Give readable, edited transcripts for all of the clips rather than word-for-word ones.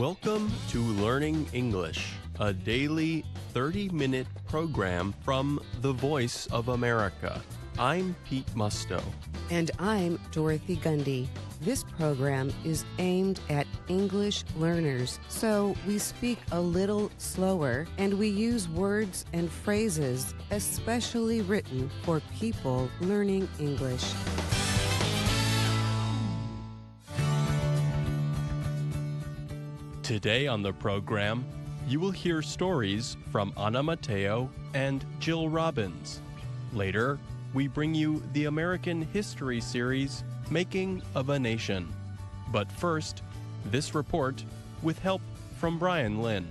Welcome to Learning English, a daily 30-minute program from the Voice of America. I'm Pete Musto. And I'm Dorothy Gundy. This program is aimed at English learners, so we speak a little slower and we use words and phrases especially written for people learning English. Today on the program, you will hear stories from Anna Mateo and Jill Robbins. Later, we bring you the American History series, Making of a Nation. But first, this report with help from Brian Lynn.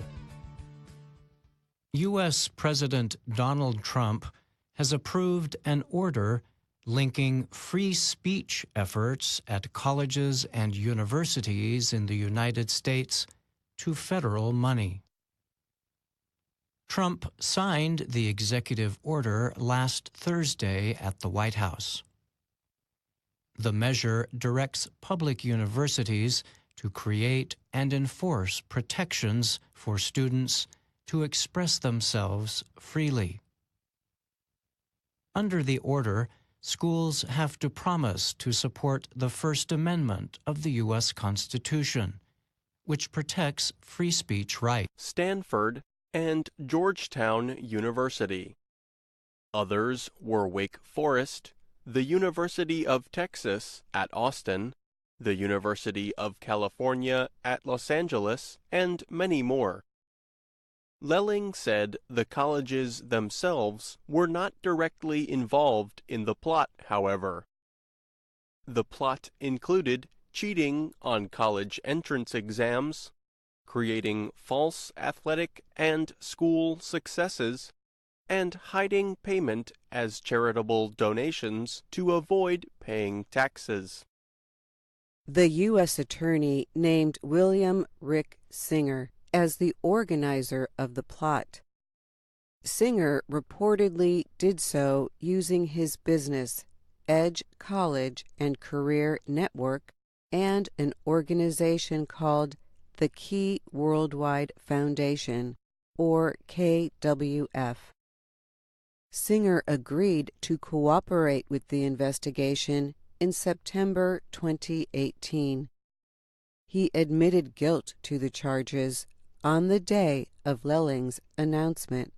U.S. President Donald Trump has approved an order linking free speech efforts at colleges and universities in the United States to federal money. Trump signed the executive order last Thursday at the White House. The measure directs public universities to create and enforce protections for students to express themselves freely. Under the order, schools have to promise to support the First Amendment of the U.S. Constitution, which protects free speech rights. Stanford and Georgetown University. Others were Wake Forest, the University of Texas at Austin, the University of California at Los Angeles, and many more. Lelling said the colleges themselves were not directly involved in the plot, however. The plot included cheating on college entrance exams, creating false athletic and school successes, and hiding payment as charitable donations to avoid paying taxes. The U.S. Attorney named William Rick Singer as the organizer of the plot. Singer reportedly did so using his business, Edge College and Career Network, and an organization called the Key Worldwide Foundation, or KWF. Singer agreed to cooperate with the investigation in September 2018. He admitted guilt to the charges on the day of Lelling's announcement.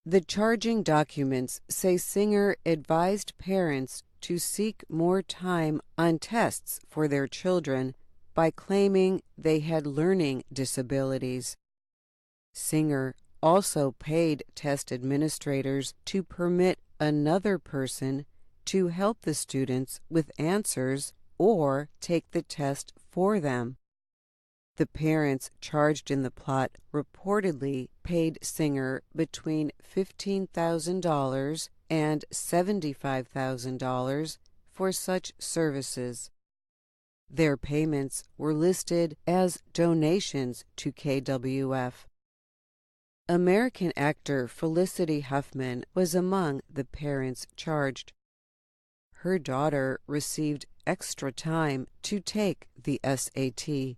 The charging documents say Singer advised parents to seek more time on tests for their children by claiming they had learning disabilities. Singer also paid test administrators to permit another person to help the students with answers or take the test for them. The parents charged in the plot reportedly paid Singer between $15,000 and $75,000 for such services. Their payments were listed as donations to KWF. American actor Felicity Huffman was among the parents charged. Her daughter received extra time to take the SAT.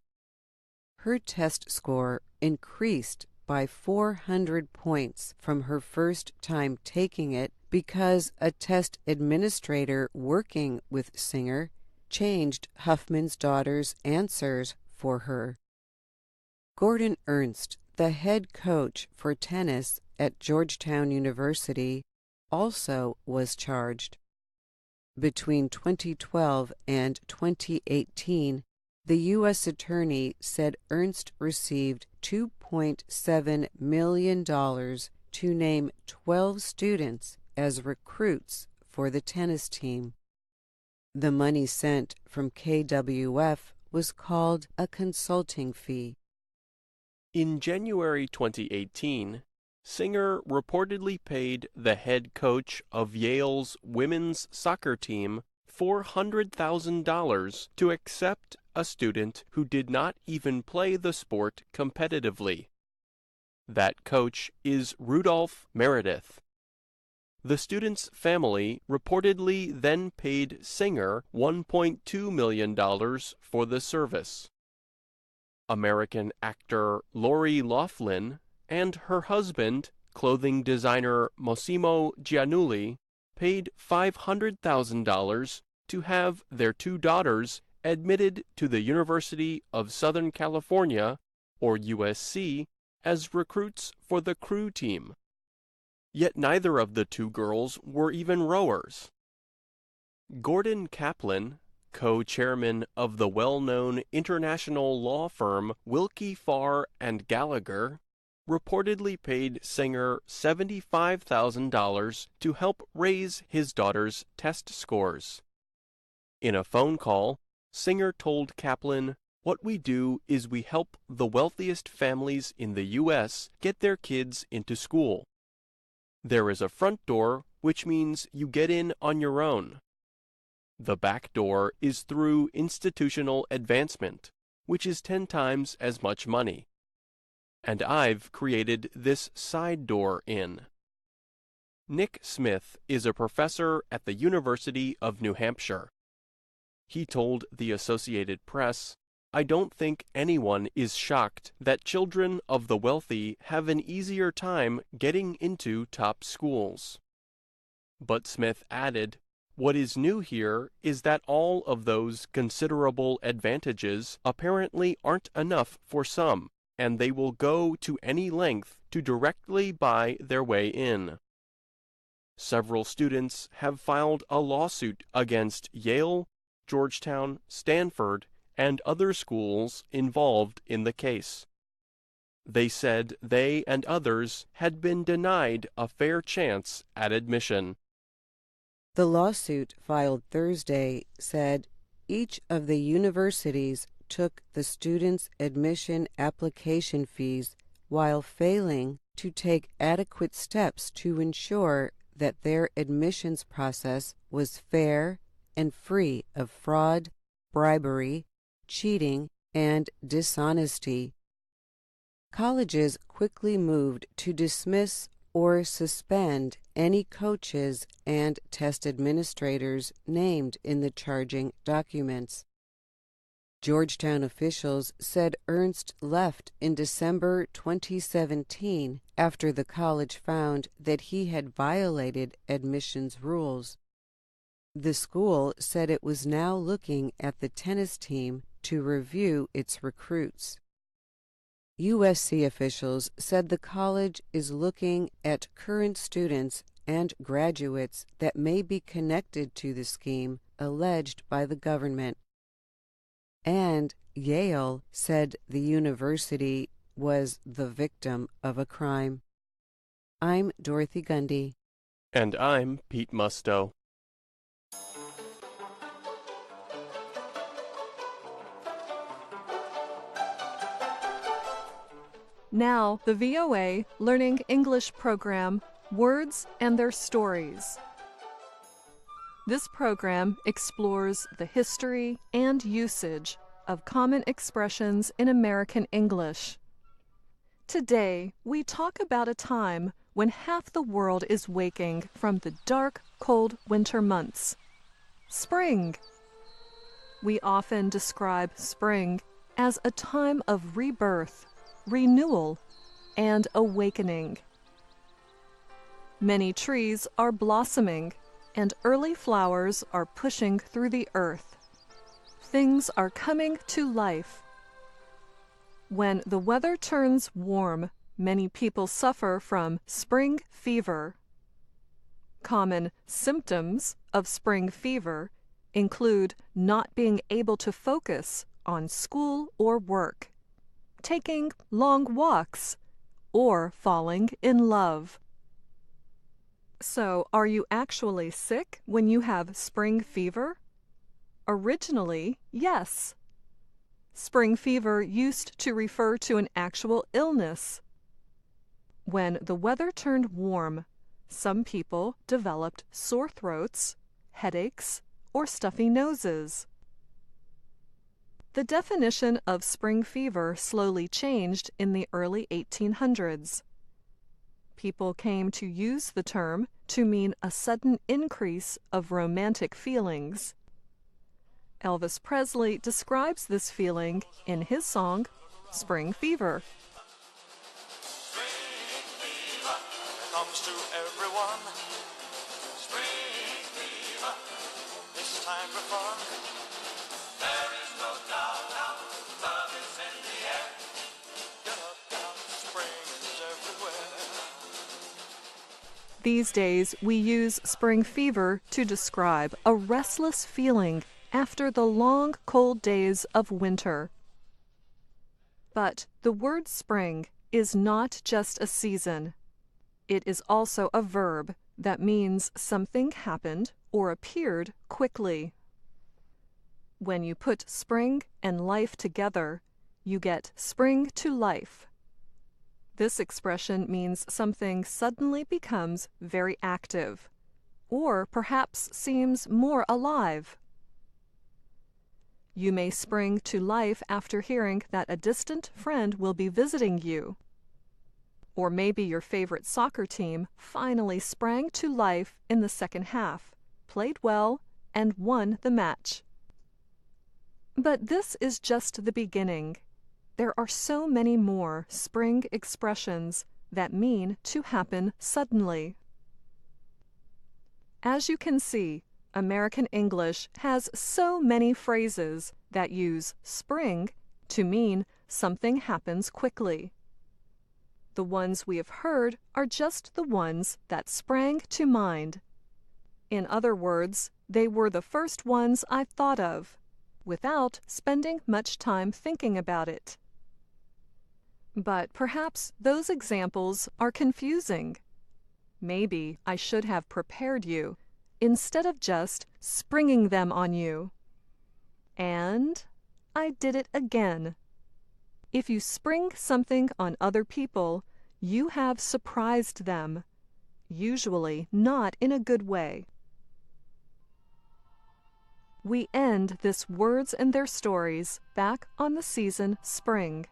Her test score increased by 400 points from her first time taking it because a test administrator working with Singer changed Huffman's daughter's answers for her. Gordon Ernst, the head coach for tennis at Georgetown University, also was charged. Between 2012 and 2018, the U.S. Attorney said Ernst received $2.7 million to name 12 students as recruits for the tennis team. The money sent from KWF was called a consulting fee. In January 2018, Singer reportedly paid the head coach of Yale's women's soccer team $400,000 to accept a student who did not even play the sport competitively. That coach is Rudolph Meredith. The student's family reportedly then paid Singer $1.2 million for the service. American actor Lori Loughlin and her husband, clothing designer Massimo Giannulli, paid $500,000 to have their two daughters admitted to the University of Southern California, or USC, as recruits for the crew team. Yet neither of the two girls were even rowers. Gordon Kaplan, co-chairman of the well-known international law firm Wilkie Farr and Gallagher, reportedly paid Singer $75,000 to help raise his daughter's test scores. In a phone call, Singer told Kaplan, "What we do is we help the wealthiest families in the U.S. get their kids into school. There is a front door, which means you get in on your own. The back door is through institutional advancement, which is 10 times as much money. And I've created this side door in." Nick Smith is a professor at the University of New Hampshire. He told the Associated Press, "I don't think anyone is shocked that children of the wealthy have an easier time getting into top schools." But Smith added, "What is new here is that all of those considerable advantages apparently aren't enough for some, and they will go to any length to directly buy their way in." Several students have filed a lawsuit against Yale, Georgetown, Stanford, and other schools involved in the case. They said they and others had been denied a fair chance at admission. The lawsuit filed Thursday said each of the universities took the students' admission application fees while failing to take adequate steps to ensure that their admissions process was fair and free of fraud, bribery, cheating, and dishonesty. Colleges quickly moved to dismiss or suspend any coaches and test administrators named in the charging documents. Georgetown officials said Ernst left in December 2017 after the college found that he had violated admissions rules. The school said it was now looking at the tennis team to review its recruits. USC officials said the college is looking at current students and graduates that may be connected to the scheme alleged by the government. And Yale said the university was the victim of a crime. I'm Dorothy Gundy. And I'm Pete Musto. Now, the VOA Learning English program, Words and Their Stories. This program explores the history and usage of common expressions in American English. Today, we talk about a time when half the world is waking from the dark, cold winter months. Spring. We often describe spring as a time of rebirth, renewal, and awakening. Many trees are blossoming, and early flowers are pushing through the earth. Things are coming to life. When the weather turns warm, many people suffer from spring fever. Common symptoms of spring fever include not being able to focus on school or work, taking long walks, or falling in love. So, are you actually sick when you have spring fever? Originally, yes. Spring fever used to refer to an actual illness. When the weather turned warm, some people developed sore throats, headaches, or stuffy noses. The definition of spring fever slowly changed in the early 1800s. People came to use the term to mean a sudden increase of romantic feelings. Elvis Presley describes this feeling in his song, spring fever. Spring fever comes to everyone. Spring fever, this time for fun. There is no doubt now, love is in the air. Get up, spring is everywhere. These days, we use spring fever to describe a restless feeling after the long, cold days of winter. But the word spring is not just a season. It is also a verb that means something happened or appeared quickly. When you put spring and life together, you get spring to life. This expression means something suddenly becomes very active, or perhaps seems more alive. You may spring to life after hearing that a distant friend will be visiting you. Or maybe your favorite soccer team finally sprang to life in the second half, played well, and won the match. But this is just the beginning. There are so many more spring expressions that mean to happen suddenly. As you can see, American English has so many phrases that use spring to mean something happens quickly. The ones we have heard are just the ones that sprang to mind. In other words, they were the first ones I thought of, without spending much time thinking about it. But perhaps those examples are confusing. Maybe I should have prepared you instead of just springing them on you. And I did it again. If you spring something on other people, you have surprised them, usually not in a good way. We end this Words and Their Stories back on the season spring.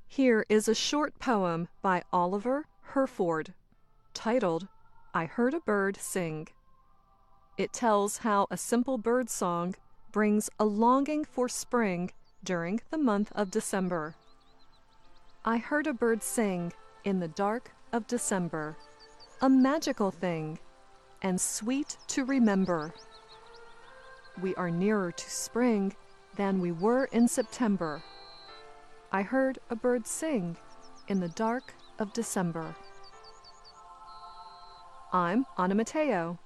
Here is a short poem by Oliver Herford, titled, I Heard a Bird Sing. It tells how a simple bird song brings a longing for spring during the month of December. I heard a bird sing in the dark of December, a magical thing, and sweet to remember. We are nearer to spring than we were in September. I heard a bird sing in the dark of December. I'm Anna Mateo.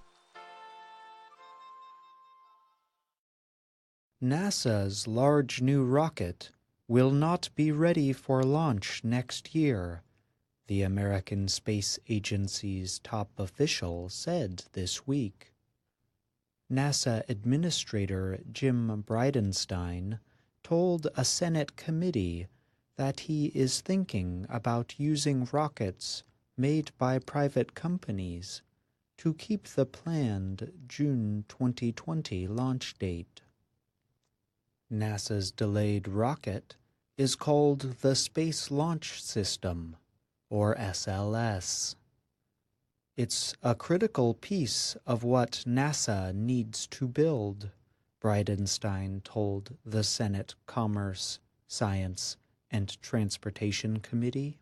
NASA's large new rocket will not be ready for launch next year, the American Space Agency's top official said this week. NASA Administrator Jim Bridenstine told a Senate committee that he is thinking about using rockets made by private companies to keep the planned June 2020 launch date. NASA's delayed rocket is called the Space Launch System, or SLS. It's a critical piece of what NASA needs to build, Bridenstine told the Senate Commerce, Science, and Transportation Committee.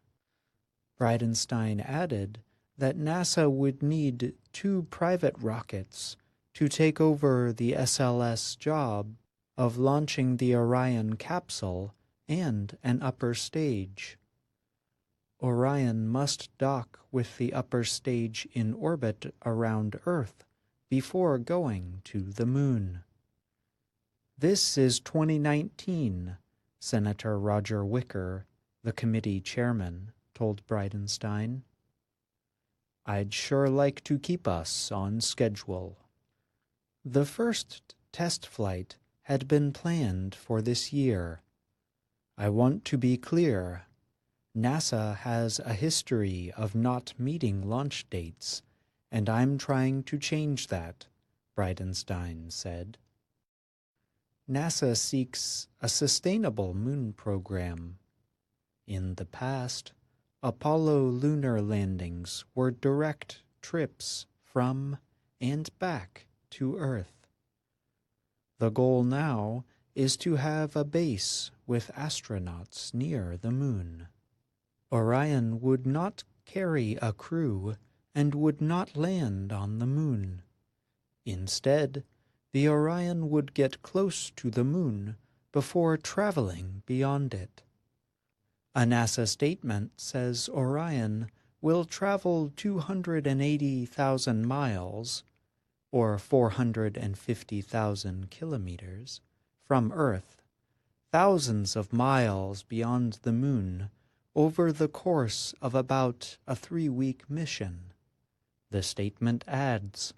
Bridenstine added that NASA would need 2 private rockets to take over the SLS job of launching the Orion capsule and an upper stage. Orion must dock with the upper stage in orbit around Earth before going to the Moon. This is 2019, Senator Roger Wicker, the committee chairman, told Bridenstine. I'd sure like to keep us on schedule. The first test flight had been planned for this year. I want to be clear. NASA has a history of not meeting launch dates, and I'm trying to change that, Bridenstine said. NASA seeks a sustainable moon program. In the past, Apollo lunar landings were direct trips from and back to Earth. The goal now is to have a base with astronauts near the moon. Orion would not carry a crew and would not land on the moon. Instead, the Orion would get close to the moon before traveling beyond it. A NASA statement says Orion will travel 280,000 miles, or 450,000 kilometers, from Earth, thousands of miles beyond the moon, over the course of about a 3-week mission. The statement adds,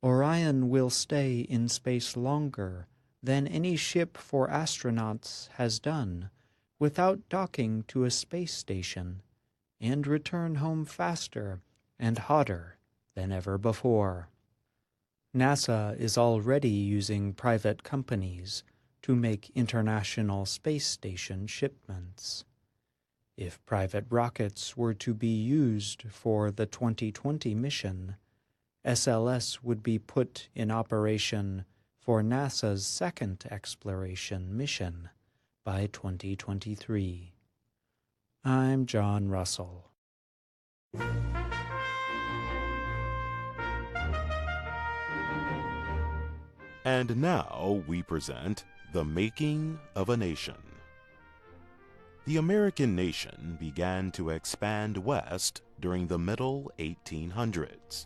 Orion will stay in space longer than any ship for astronauts has done without docking to a space station, and return home faster and hotter than ever before. NASA is already using private companies to make International Space Station shipments. If private rockets were to be used for the 2020 mission, SLS would be put in operation for NASA's second exploration mission by 2023. I'm John Russell. And now we present The Making of a Nation. The American nation began to expand west during the middle 1800s.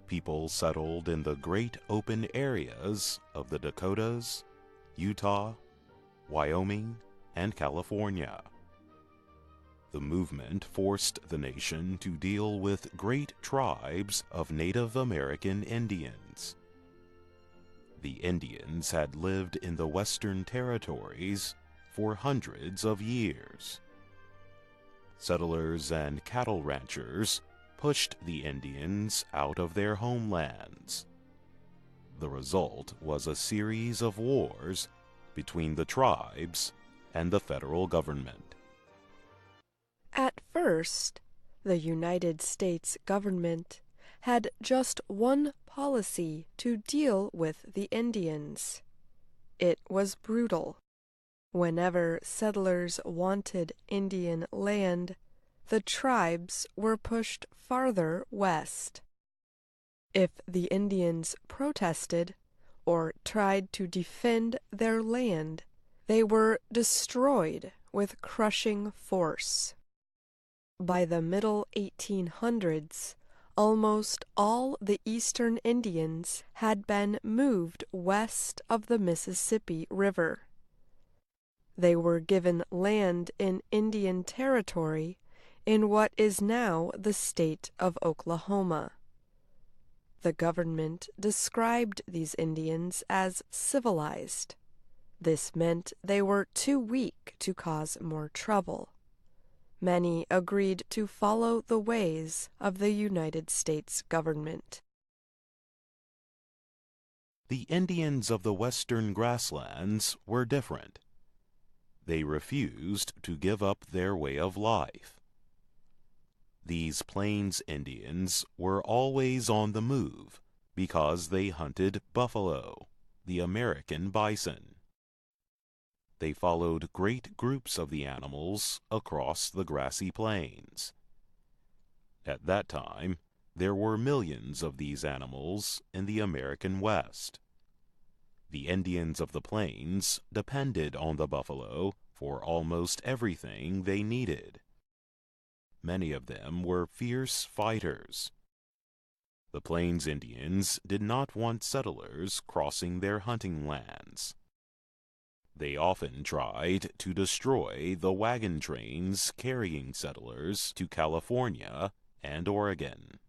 People settled in the great open areas of the Dakotas, Utah, Wyoming, and California. The movement forced the nation to deal with great tribes of Native American Indians. The Indians had lived in the Western Territories for hundreds of years. Settlers and cattle ranchers pushed the Indians out of their homelands. The result was a series of wars between the tribes and the federal government. At first, the United States government had just one policy to deal with the Indians. It was brutal. Whenever settlers wanted Indian land, the tribes were pushed farther west. If the Indians protested or tried to defend their land, they were destroyed with crushing force. By the middle 1800s, almost all the eastern Indians had been moved west of the Mississippi River. They were given land in Indian Territory in what is now the state of Oklahoma. The government described these Indians as civilized. This meant they were too weak to cause more trouble. Many agreed to follow the ways of the United States government. The Indians of the western grasslands were different. They refused to give up their way of life. These Plains Indians were always on the move because they hunted buffalo, the American bison. They followed great groups of the animals across the grassy plains. At that time, there were millions of these animals in the American West. The Indians of the plains depended on the buffalo for almost everything they needed. Many of them were fierce fighters. The Plains Indians did not want settlers crossing their hunting lands. They often tried to destroy the wagon trains carrying settlers to California and Oregon.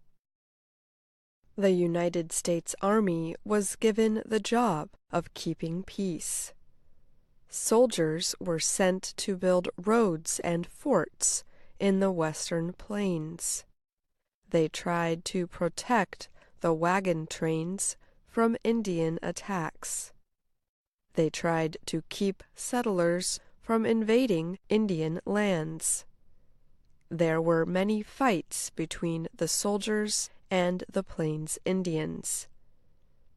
The United States Army was given the job of keeping peace. Soldiers were sent to build roads and forts in the western plains. They tried to protect the wagon trains from Indian attacks. They tried to keep settlers from invading Indian lands. There were many fights between the soldiers and the Plains Indians.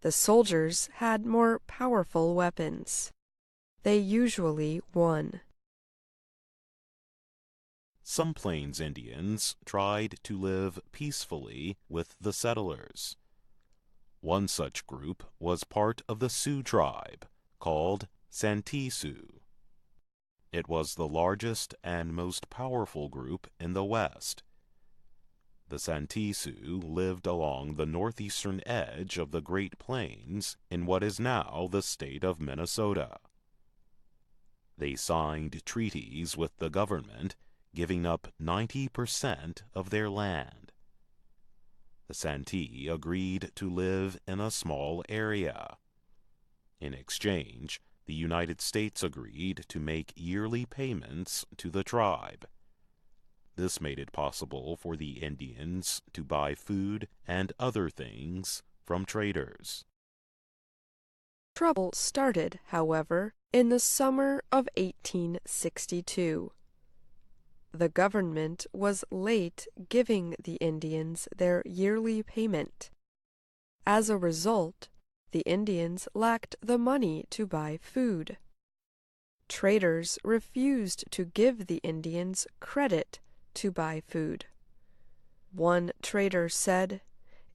The soldiers had more powerful weapons. they usually won. Some Plains Indians tried to live peacefully with the settlers. One such group was part of the Sioux tribe, called Santee Sioux. It was the largest and most powerful group in the West. The Santee Sioux lived along the northeastern edge of the Great Plains in what is now the state of Minnesota. They signed treaties with the government, giving up 90% of their land. The Santee agreed to live in a small area. In exchange, the United States agreed to make yearly payments to the tribe. This made it possible for the Indians to buy food and other things from traders. Trouble started, however, in the summer of 1862. The government was late giving the Indians their yearly payment. As a result, the Indians lacked the money to buy food. Traders refused to give the Indians credit to buy food. One trader said,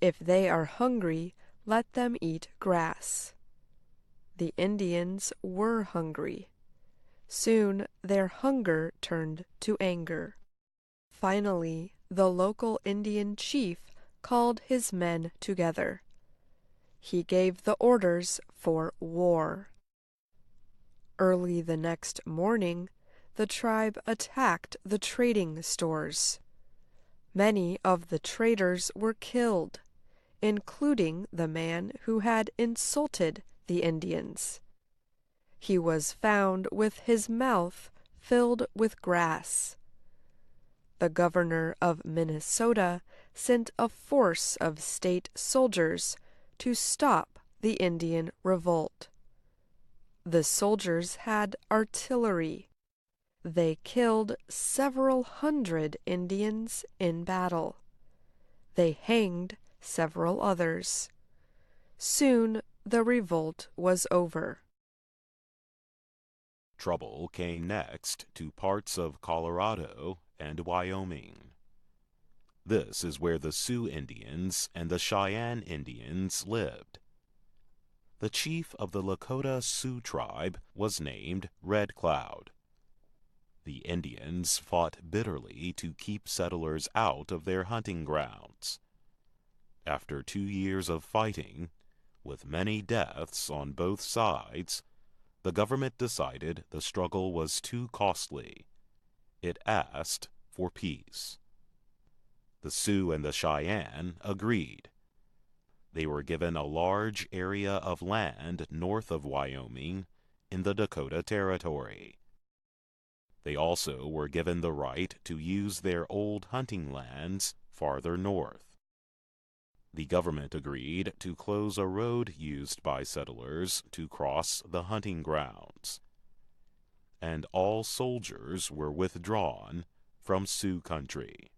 "If they are hungry, let them eat grass." The Indians were hungry. Soon their hunger turned to anger. Finally, the local Indian chief called his men together. He gave the orders for war. Early the next morning, the tribe attacked the trading stores. Many of the traders were killed, including the man who had insulted the Indians. He was found with his mouth filled with grass. The governor of Minnesota sent a force of state soldiers to stop the Indian revolt. The soldiers had artillery. They killed several hundred Indians in battle. They hanged several others. Soon the revolt was over. Trouble came next to parts of Colorado and Wyoming. This is where the Sioux Indians and the Cheyenne Indians lived. The chief of the Lakota Sioux tribe was named Red Cloud. The Indians fought bitterly to keep settlers out of their hunting grounds. After 2 years of fighting, with many deaths on both sides, the government decided the struggle was too costly. It asked for peace. The Sioux and the Cheyenne agreed. They were given a large area of land north of Wyoming in the Dakota Territory. They also were given the right to use their old hunting lands farther north. The government agreed to close a road used by settlers to cross the hunting grounds, and all soldiers were withdrawn from Sioux country.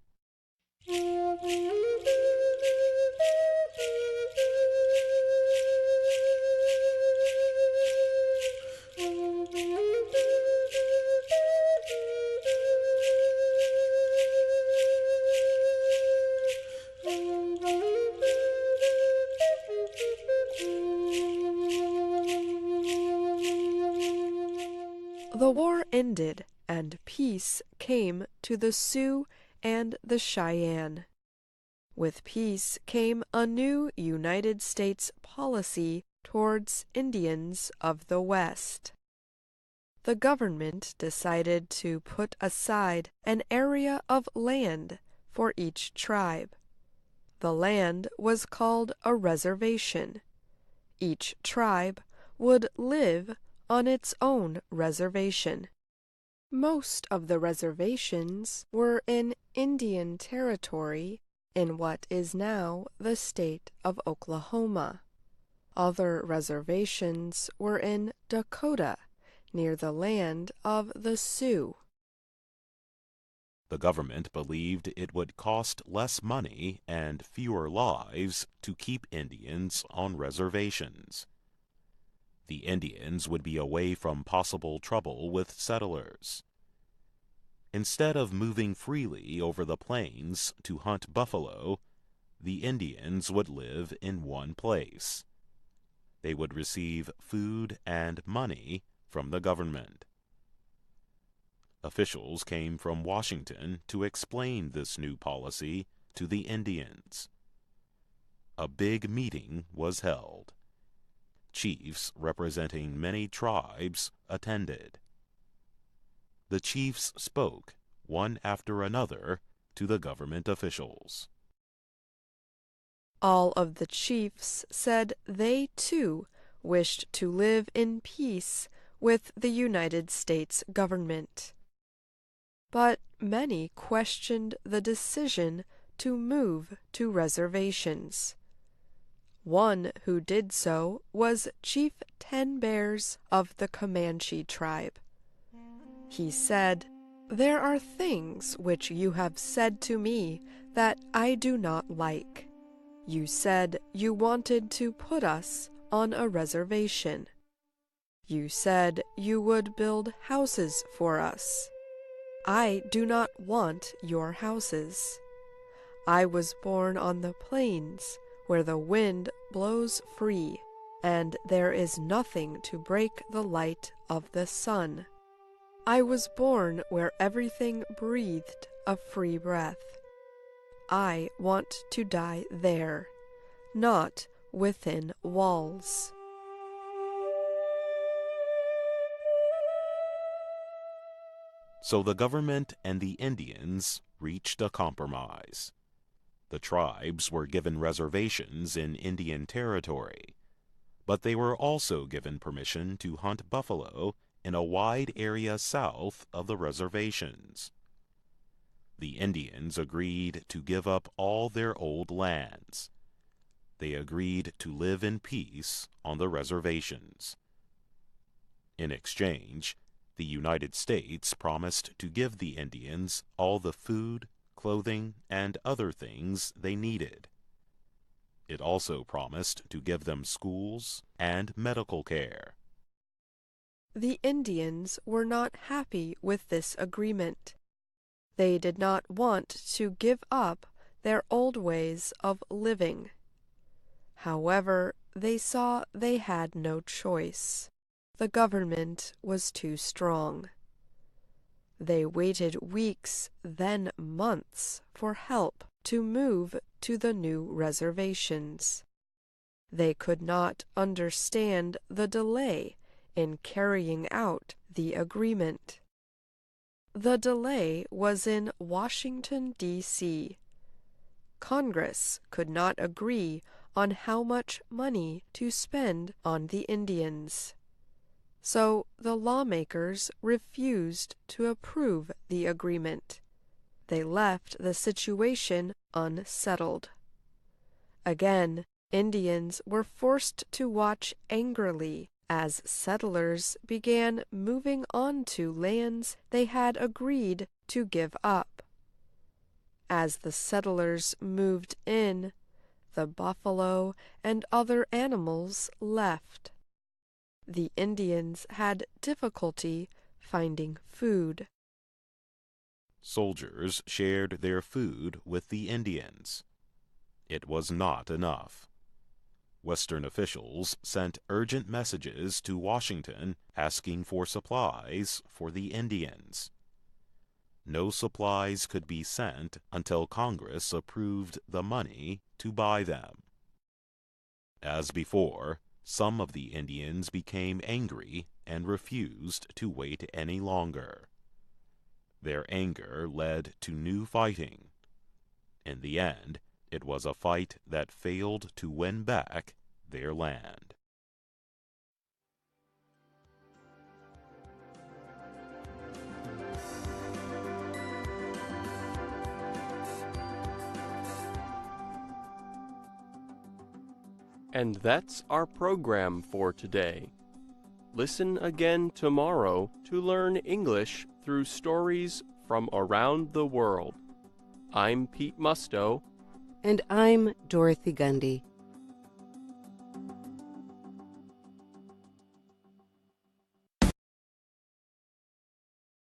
The war ended and peace came to the Sioux and the Cheyenne. With peace came a new United States policy towards Indians of the West. The government decided to put aside an area of land for each tribe. The land was called a reservation. Each tribe would live on its own reservation. Most of the reservations were in Indian Territory in what is now the state of Oklahoma. Other reservations were in Dakota, near the land of the Sioux. The government believed it would cost less money and fewer lives to keep Indians on reservations. The Indians would be away from possible trouble with settlers. Instead of moving freely over the plains to hunt buffalo, the Indians would live in one place. They would receive food and money from the government. Officials came from Washington to explain this new policy to the Indians. A big meeting was held. Chiefs representing many tribes attended. The chiefs spoke, one after another, to the government officials. All of the chiefs said they, too, wished to live in peace with the United States government. But many questioned the decision to move to reservations. One who did so was Chief Ten Bears of the Comanche tribe. He said, "There are things which you have said to me that I do not like. You said you wanted to put us on a reservation. You said you would build houses for us. I do not want your houses. I was born on the plains where the wind blows free, and there is nothing to break the light of the sun. I was born where everything breathed a free breath. I want to die there, not within walls." So the government and the Indians reached a compromise. The tribes were given reservations in Indian Territory, but they were also given permission to hunt buffalo in a wide area south of the reservations. The Indians agreed to give up all their old lands. They agreed to live in peace on the reservations. In exchange, the United States promised to give the Indians all the food, clothing, and other things they needed. It also promised to give them schools and medical care. The Indians were not happy with this agreement. They did not want to give up their old ways of living. However, they saw they had no choice. The government was too strong. They waited weeks, then months, for help to move to the new reservations. They could not understand the delay in carrying out the agreement. The delay was in Washington, D.C. Congress could not agree on how much money to spend on the Indians. So the lawmakers refused to approve the agreement. They left the situation unsettled. Again, Indians were forced to watch angrily as settlers began moving on to lands they had agreed to give up. As the settlers moved in, the buffalo and other animals left. The Indians had difficulty finding food. Soldiers shared their food with the Indians. It was not enough. Western officials sent urgent messages to Washington asking for supplies for the Indians. No supplies could be sent until Congress approved the money to buy them. As before, some of the Indians became angry and refused to wait any longer. Their anger led to new fighting. In the end, it was a fight that failed to win back their land. And that's our program for today. Listen again tomorrow to learn English through stories from around the world. I'm Pete Musto. And I'm Dorothy Gundy.